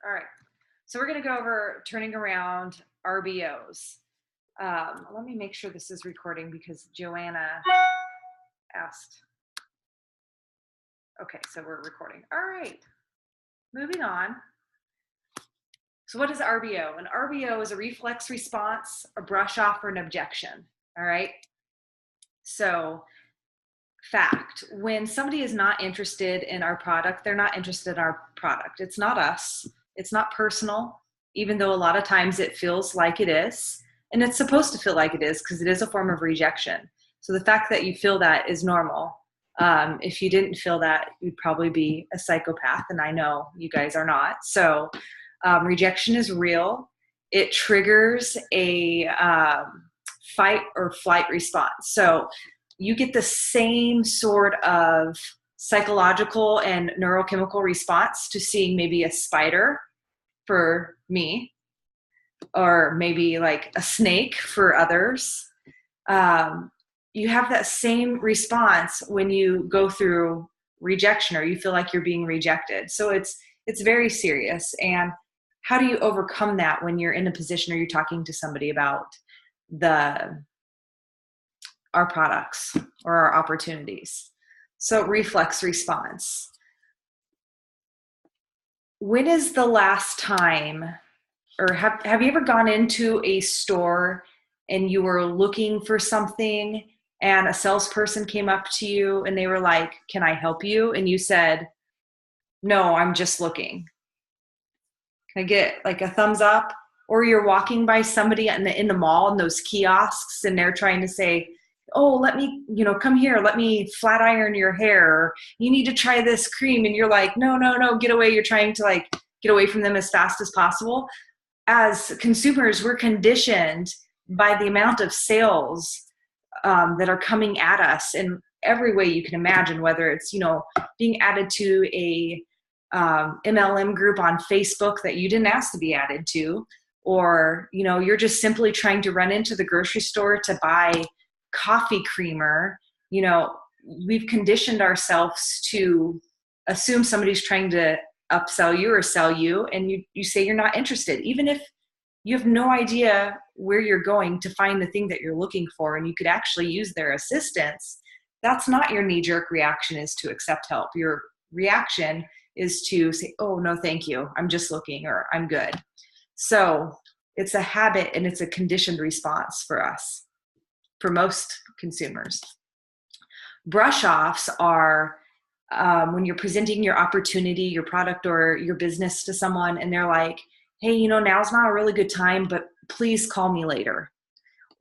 All right. So we're going to go over turning around RBOs. Let me make sure this is recording because Joanna asked. Okay, so we're recording. All right. Moving on. So what is RBO? An RBO is a reflex response, a brush off, or an objection. All right. So fact, when somebody is not interested in our product, they're not interested in our product. It's not us. It's not personal, even though a lot of times it feels like it is. And it's supposed to feel like it is because it is a form of rejection. So the fact that you feel that is normal. If you didn't feel that, you'd probably be a psychopath. And I know you guys are not. So rejection is real. It triggers a fight or flight response. So you get the same sort of psychological and neurochemical response to seeing maybe a spider for me, or maybe like a snake for others. You have that same response when you go through rejection or you feel like you're being rejected. So it's very serious. And how do you overcome that when you're in a position or you're talking to somebody about our products or our opportunities? So reflex response. When is the last time, or have you ever gone into a store and you were looking for something and a salesperson came up to you and they were like, "Can I help you?" And you said, "No, I'm just looking." Can I get like a thumbs up? Or you're walking by somebody in the mall and those kiosks and they're trying to say, "Oh, let me, come here. Let me flat iron your hair. Or, you need to try this cream." And you're like, no, get away. You're trying to get away from them as fast as possible. As consumers, we're conditioned by the amount of sales that are coming at us in every way you can imagine, whether it's, being added to a MLM group on Facebook that you didn't ask to be added to, or, you're just simply trying to run into the grocery store to buy coffee creamer. We've conditioned ourselves to assume somebody's trying to upsell you or sell you, and you say you're not interested, even if you have no idea where you're going to find the thing that you're looking for, and you could actually use their assistance. That's not your knee-jerk reaction, is to accept help. Your reaction is to say, "Oh, no, thank you. I'm just looking," or "I'm good." So it's a habit and it's a conditioned response for us, for most consumers. Brush offs are when you're presenting your opportunity, your product, or your business to someone, and they're like, "Hey, now's not a really good time, but please call me later."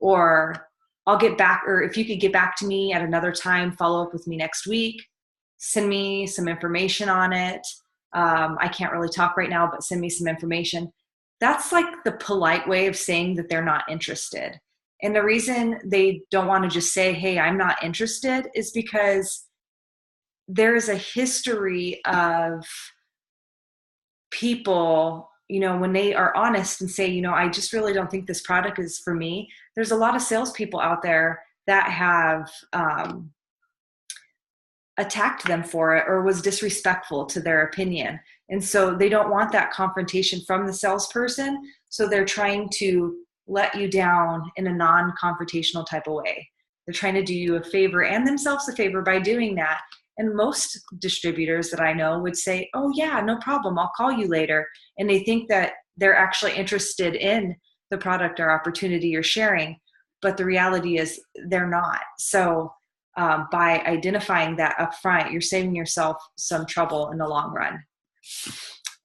Or, "I'll get back," or, "If you could get back to me at another time, follow up with me next week, send me some information on it. I can't really talk right now, but send me some information." That's like the polite way of saying that they're not interested. And the reason they don't want to just say, "Hey, I'm not interested," is because there is a history of people, when they are honest and say, "I just really don't think this product is for me." There's a lot of salespeople out there that have attacked them for it or was disrespectful to their opinion. And so they don't want that confrontation from the salesperson. So they're trying to let you down in a non-confrontational type of way. They're trying to do you a favor and themselves a favor by doing that. And most distributors that I know would say, "Oh yeah, no problem. I'll call you later." And they think that they're actually interested in the product or opportunity you're sharing. But the reality is they're not. So by identifying that up front, you're saving yourself some trouble in the long run.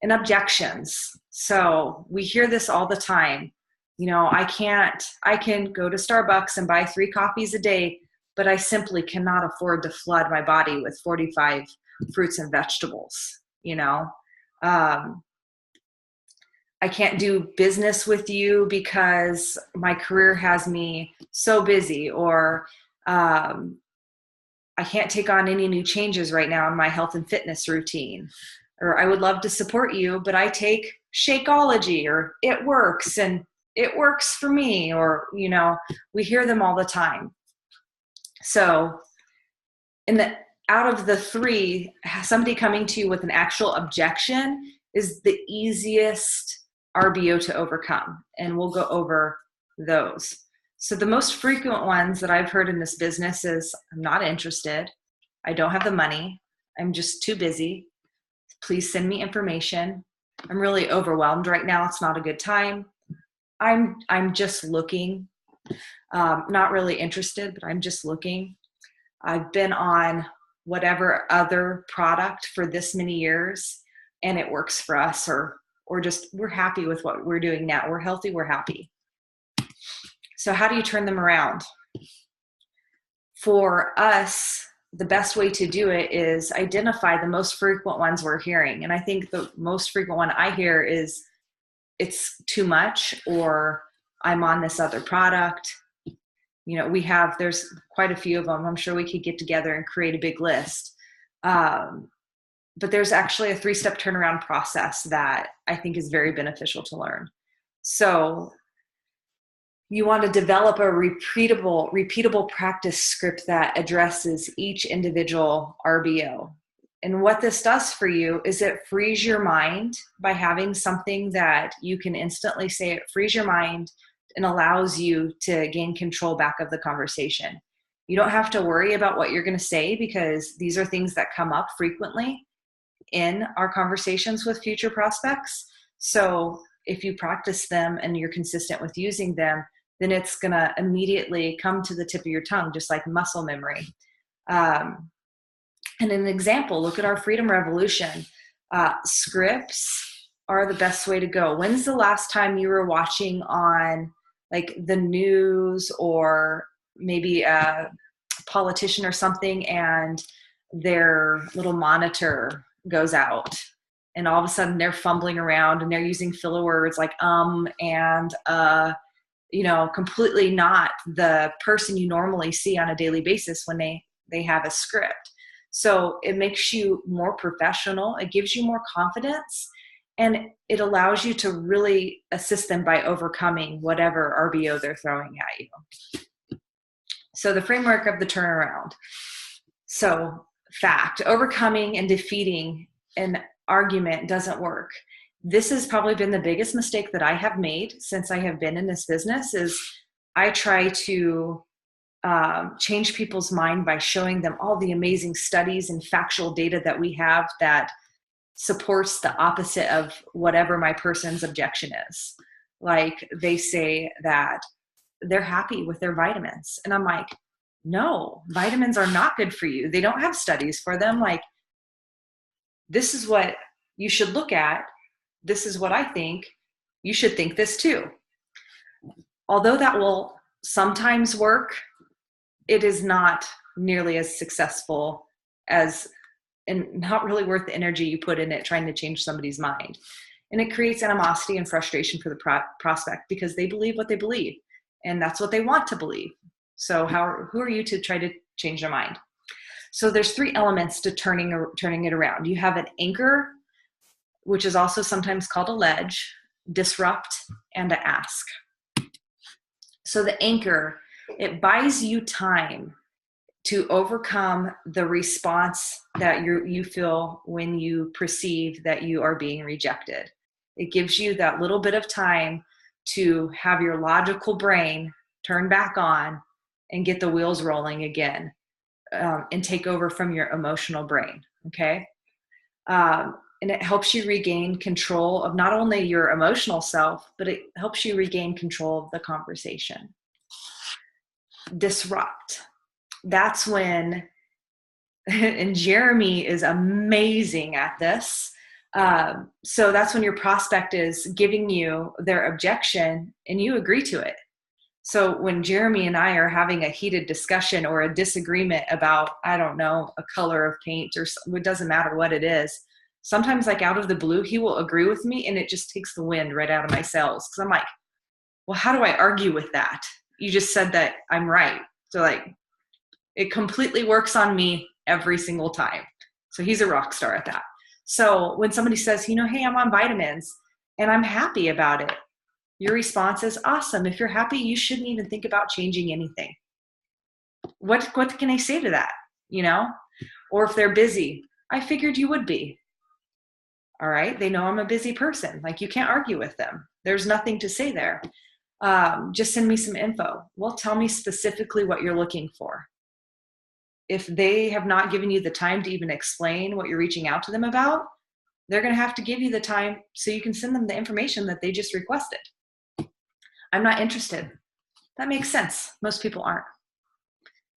And objections. So we hear this all the time. I can go to Starbucks and buy 3 coffees a day, but I simply cannot afford to flood my body with 45 fruits and vegetables. I can't do business with you because my career has me so busy, or I can't take on any new changes right now in my health and fitness routine. Or, "I would love to support you, but I take Shakeology," or "It works and it works for me," or, we hear them all the time. So out of the 3, somebody coming to you with an actual objection is the easiest RBO to overcome. And we'll go over those. So the most frequent ones that I've heard in this business is, I'm not interested. I don't have the money. I'm just too busy. Please send me information. I'm really overwhelmed right now. It's not a good time. I'm just looking. Not really interested, but I'm just looking. I've been on whatever other product for this many years and it works for us, or just we're happy with what we're doing now. We're healthy, we're happy. So how do you turn them around? For us, the best way to do it is identify the most frequent ones we're hearing. And I think the most frequent one I hear is, it's too much, or I'm on this other product. You know, there's quite a few of them. I'm sure we could get together and create a big list. But there's actually a 3-step turnaround process that I think is very beneficial to learn. So you want to develop a repeatable practice script that addresses each individual RBO. And what this does for you is it frees your mind by having something that you can instantly say. It frees your mind and allows you to gain control back of the conversation. You don't have to worry about what you're going to say, because these are things that come up frequently in our conversations with future prospects. So if you practice them and you're consistent with using them, then it's going to immediately come to the tip of your tongue, just like muscle memory. And an example, look at our Freedom Revolution. Scripts are the best way to go. When's the last time you were watching on like the news, or maybe a politician or something, and their little monitor goes out and all of a sudden they're fumbling around and they're using filler words like and completely not the person you normally see on a daily basis when they have a script. So it makes you more professional. It gives you more confidence, and it allows you to really assist them by overcoming whatever RBO they're throwing at you. So the framework of the turnaround. So fact, overcoming and defeating an argument doesn't work. This has probably been the biggest mistake that I have made since I have been in this business, is I try to change people's mind by showing them all the amazing studies and factual data that we have that supports the opposite of whatever my person's objection is. Like, they say that they're happy with their vitamins. And I'm like, no, vitamins are not good for you. They don't have studies for them. Like, this is what you should look at. This is what I think. You should think this too. Although that will sometimes work, it is not nearly as successful as, and not really worth the energy you put in it trying to change somebody's mind. And it creates animosity and frustration for the prospect, because they believe what they believe, and that's what they want to believe. So who are you to try to change their mind? So there's 3 elements to turning it around. You have an anchor, which is also sometimes called a ledge, disrupt, and an ask. So the anchor, it buys you time to overcome the response that you feel when you perceive that you are being rejected. It gives you that little bit of time to have your logical brain turn back on and get the wheels rolling again, and take over from your emotional brain, okay? And it helps you regain control of not only your emotional self, but it helps you regain control of the conversation. Disrupt. That's when, and Jeremy is amazing at this. So that's when your prospect is giving you their objection and you agree to it. So when Jeremy and I are having a heated discussion or a disagreement about, I don't know, a color of paint, or it doesn't matter what it is, sometimes like out of the blue, he will agree with me and it just takes the wind right out of my sails. Cause I'm like, well, how do I argue with that? You just said that I'm right. So like, it completely works on me every single time. So he's a rock star at that. So when somebody says, hey, I'm on vitamins and I'm happy about it, your response is awesome. If you're happy, you shouldn't even think about changing anything. What can I say to that? Or if they're busy, I figured you would be. All right. They know I'm a busy person. Like, you can't argue with them. There's nothing to say there. Just send me some info. Well, tell me specifically what you're looking for. If they have not given you the time to even explain what you're reaching out to them about, they're going to have to give you the time so you can send them the information that they just requested. I'm not interested. That makes sense. Most people aren't.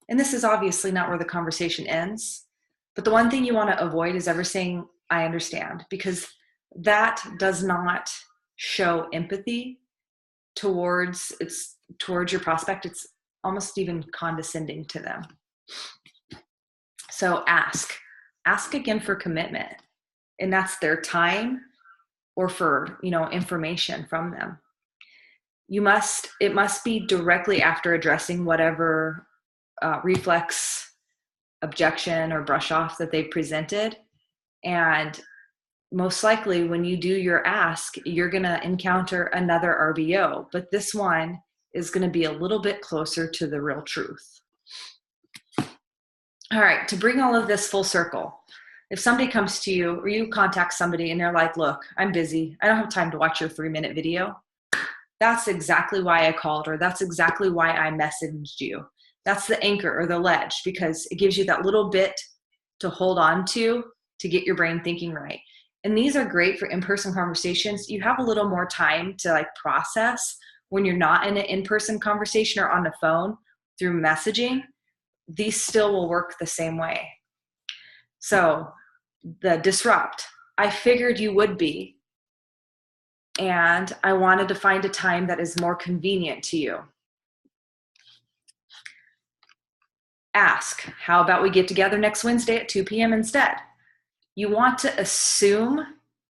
And this is obviously not where the conversation ends. But the one thing you want to avoid is ever saying, I understand, because that does not show empathy towards your prospect. It's almost even condescending to them. So ask again for commitment, and that's their time or for, information from them. It must be directly after addressing whatever reflex, objection, or brush off that they've presented. And most likely when you do your ask, you're going to encounter another RBO, but this one is going to be a little bit closer to the real truth. All right, to bring all of this full circle, if somebody comes to you or you contact somebody and they're like, look, I'm busy, I don't have time to watch your 3-minute video. That's exactly why I called, or that's exactly why I messaged you. That's the anchor or the ledge, because it gives you that little bit to hold on to get your brain thinking right. And these are great for in-person conversations. You have a little more time to process when you're not in an in-person conversation or on the phone through messaging. These still will work the same way. So the disrupt, I figured you would be, and I wanted to find a time that is more convenient to you. Ask, how about we get together next Wednesday at 2 p.m. instead? You want to assume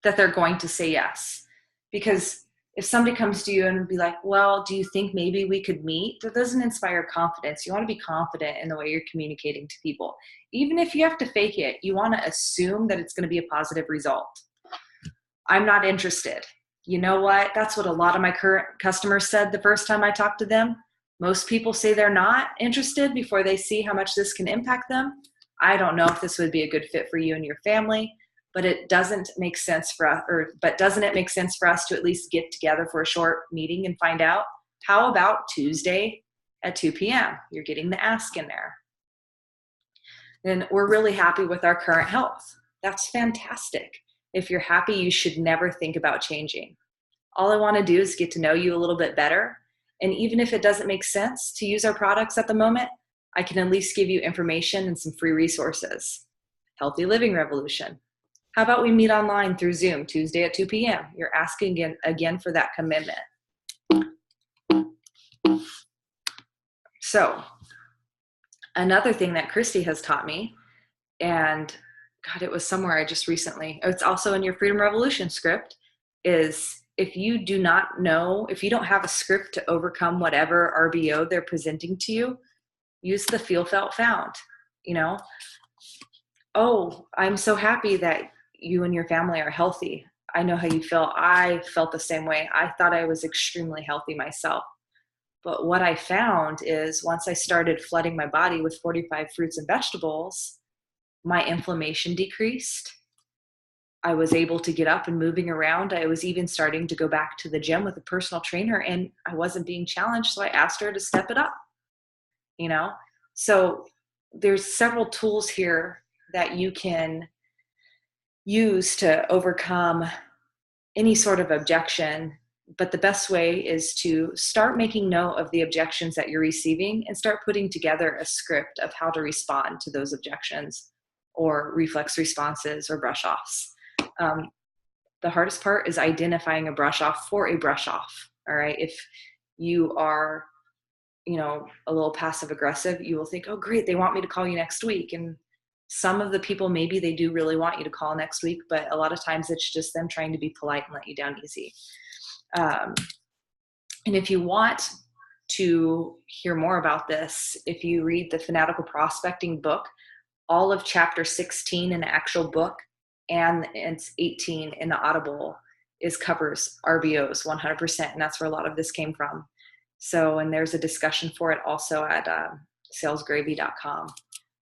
that they're going to say yes, because if somebody comes to you and be like, well, do you think maybe we could meet? That doesn't inspire confidence. You want to be confident in the way you're communicating to people. Even if you have to fake it, you want to assume that it's going to be a positive result. I'm not interested. You know what? That's what a lot of my current customers said the first time I talked to them. Most people say they're not interested before they see how much this can impact them. I don't know if this would be a good fit for you and your family, but it doesn't make sense for us, doesn't it make sense for us to at least get together for a short meeting and find out? How about Tuesday at 2 p.m.? You're getting the ask in there. Then we're really happy with our current health. That's fantastic. If you're happy, you should never think about changing. All I want to do is get to know you a little bit better. And even if it doesn't make sense to use our products at the moment, I can at least give you information and some free resources. Healthy Living Revolution. How about we meet online through Zoom Tuesday at 2 p.m.? You're asking again for that commitment. So another thing that Christy has taught me, and God, it was somewhere I just recently, it's also in your Freedom Revolution script, is if you don't have a script to overcome whatever RBO they're presenting to you, use the feel, felt, found. Oh, I'm so happy that you and your family are healthy. I know how you feel. I felt the same way. I thought I was extremely healthy myself. But what I found is once I started flooding my body with 45 fruits and vegetables, my inflammation decreased. I was able to get up and moving around. I was even starting to go back to the gym with a personal trainer, and I wasn't being challenged. So I asked her to step it up, So there's several tools here that you can use to overcome any sort of objection. But the best way is to start making note of the objections that you're receiving and start putting together a script of how to respond to those objections or reflex responses or brush offs. The hardest part is identifying a brush off for a brush off. All right. If you are, a little passive aggressive, you will think, oh, great, they want me to call you next week. And some of the people, maybe they do really want you to call next week, but a lot of times it's just them trying to be polite and let you down easy. And if you want to hear more about this, if you read the Fanatical Prospecting book, all of chapter 16 in the actual book and it's 18 in the Audible covers RBOs 100%. And that's where a lot of this came from. So, and there's a discussion for it also at salesgravy.com.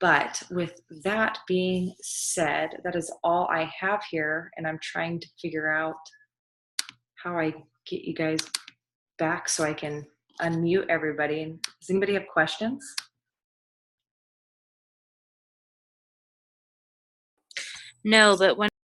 But with that being said, that is all I have here, and I'm trying to figure out how I get you guys back so I can unmute everybody. Does anybody have questions? No, but when